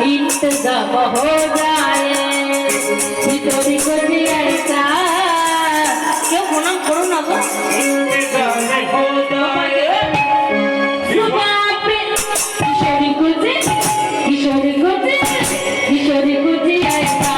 इंतजाम हो जाए ভিতরি করে ऐसा क्यों প্রণাম করো না গো इंतजाम हो जाए सुबह पे किशोरी कुछ ऐसा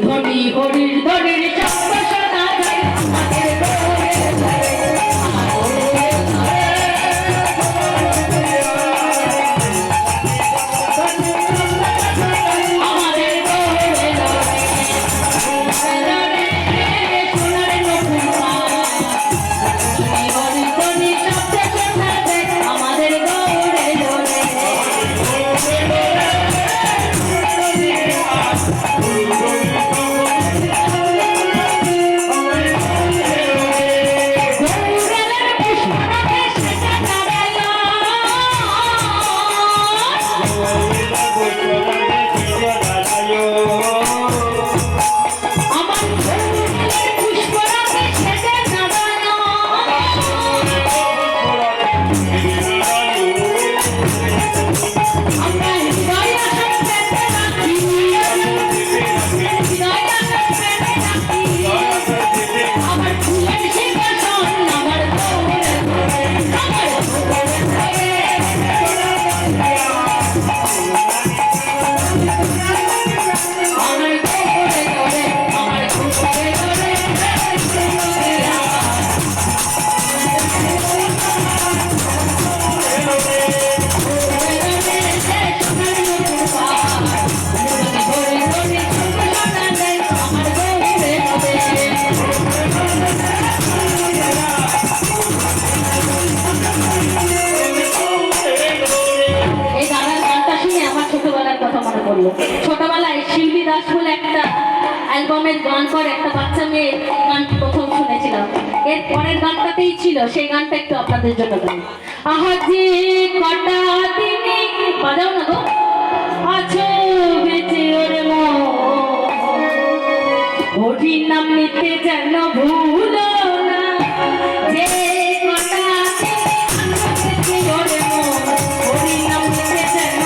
ধনী হরির ধনির ছোটবেলায় শিল্পী দাস বলে একটা অ্যালবামের গান করে একটা বাচ্চা মেয়ে গানটি প্রথম শুনেছিলাম। এর পরের গানটাতেই ছিল, সেই গানটা একটু আপনাদের জন্য গাই। আহাজি কটা দিনে বাজাও না গো আছো বেঁচে ওরে মন হরির নাম নিতে যেন ভুলো না যে কটা দিনে ওরে মন হরির নাম নিতে যেন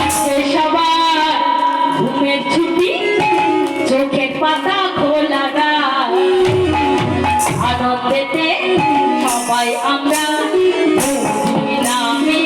আজকে সবার ঘুমের ছুটি, চোখের পাতা খোলা গায়, আনন্দেতে সবাই আমরা ঘুমিলামে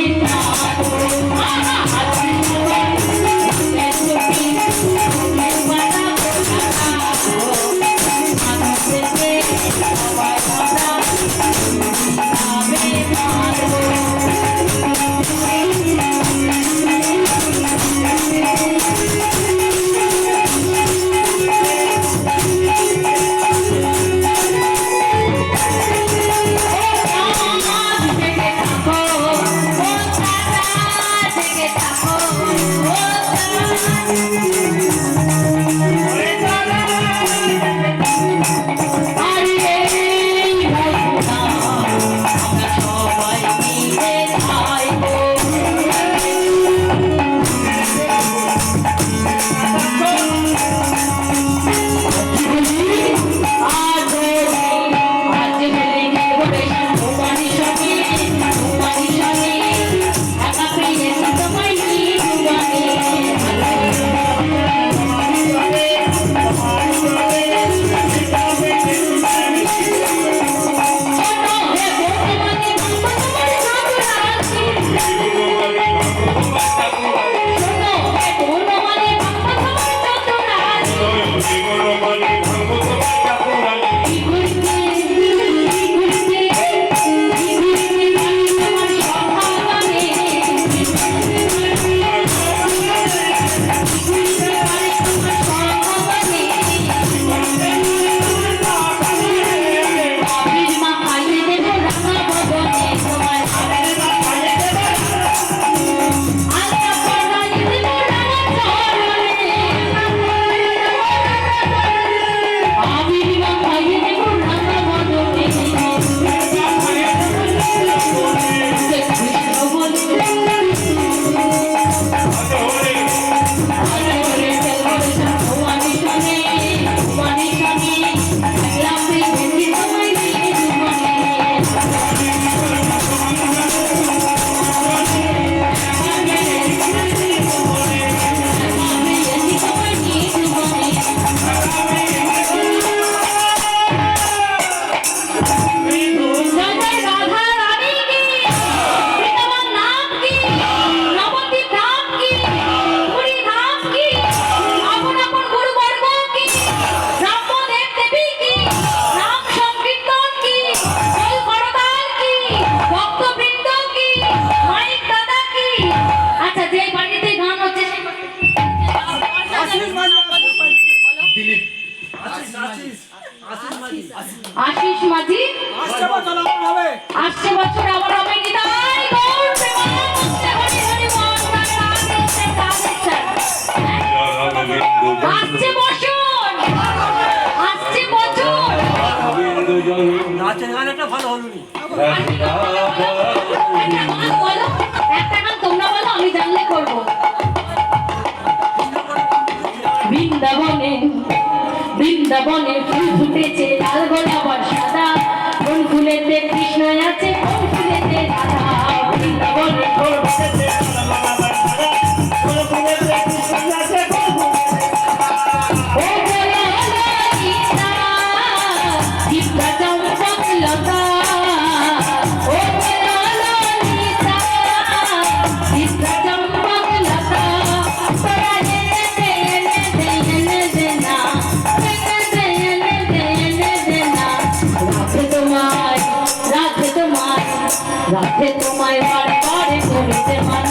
আশিস মাঝি আসছে বছর আবার হবে নিতাই গৌর প্রেমানন্দে হরি হরি মন প্রাণ রাধে রাধে। আসছে বছর, আসছে বছর, নাচের গানটা ভালো হলো নি। একটা গান তোমরা বলো, আমি জানলে করবো। বৃন্দাবনে বৃন্দাবনে ফুল ফুটেছে লাল গোলাপ আর সাদা, কোন ফুলেতে কৃষ্ণ আছে কোন ফুলেতে রাধা। বৃন্দাবনে ফুল ফুটেছে লাল গোলাপ আর সাদা, কোন ফুলেতে কৃষ্ণ আছে কোন ফুলেতে রাধা। ও বলো গীতা গীতা চম্পক লতা, ও বলো গীতা গীতা চম্পক লতা, তোরা এনে দে এনে দে এনে দে না, রাধে তোমায় বারে বারে করিতে মানা।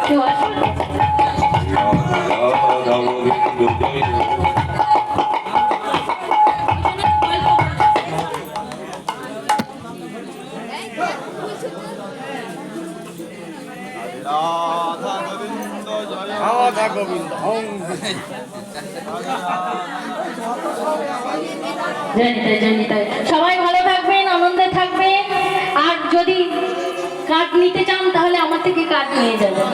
কেউ আসুন। রাধা গোবিন্দ জয় নিতাই। সবাই ভালো থাকবেন, আনন্দে থাকবেন। আর যদি কার্ড নিতে চান তাহলে আমার থেকে কার্ড নিয়ে যাবেন।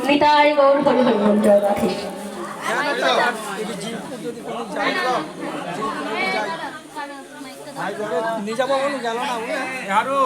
নিতাই গৌর হরি হরি বল, জয় রাধে। নিয়ে যাবো গেল না আরো